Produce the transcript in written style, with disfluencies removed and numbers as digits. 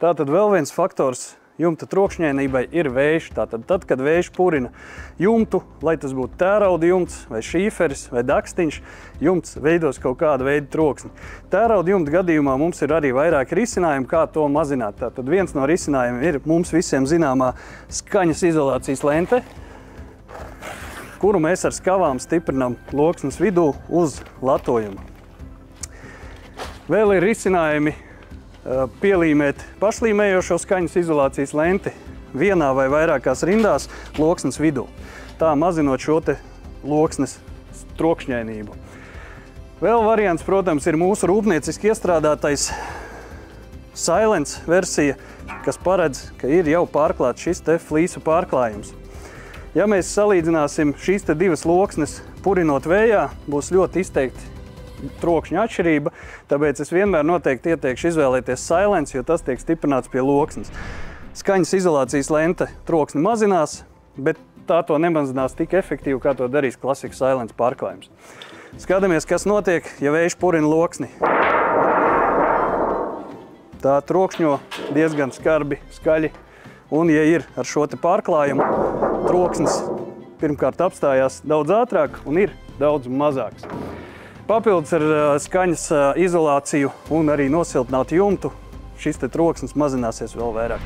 Tātad vēl viens faktors jumta trokšņainībai ir vējš. Tātad, tad, kad vējš purina jumtu, lai tas būtu tērauda jumts, vai šīferis, vai dakstiņš, jumts veidos kaut kādu veidu troksni. Tērauda jumta gadījumā mums ir arī vairāki risinājumi, kā to mazināt. Tātad viens no risinājumiem ir mums visiem zināmā skaņas izolācijas lente, kuru mēs ar skavām stiprinām loksnes vidū uz latojumu. Vēl ir risinājumi pielīmēt pašlīmējošo skaņas izolācijas lenti vienā vai vairākās rindās loksnes vidū, tā mazinot šo te loksnes trokšņainību. Vēl variants, protams, ir mūsu rūpnieciski iestrādātais Silence versija, kas paredz, ka ir jau pārklāts šis te flīsu pārklājums. Ja mēs salīdzināsim šīs te divas loksnes purinot vējā, būs ļoti izteikti trokšņa atšķirība, tāpēc es vienmēr noteikti ieteikšu izvēlēties Silence, jo tas tiek stiprināts pie loksnes. Skaņas izolācijas lente troksni mazinās, bet tā to nemazinās tik efektīvi, kā to darīs klasika Silence pārklājums. Skatāmies, kas notiek, ja vējš purina loksni. Tā trokšņo diezgan skarbi, skaļi, un ja ir ar šo te pārklājumu, troksnis pirmkārt apstājās daudz ātrāk un ir daudz mazāks. Papildus ar skaņas izolāciju un arī nosiltinātu jumtu šis te troksnis mazināsies vēl vairāk.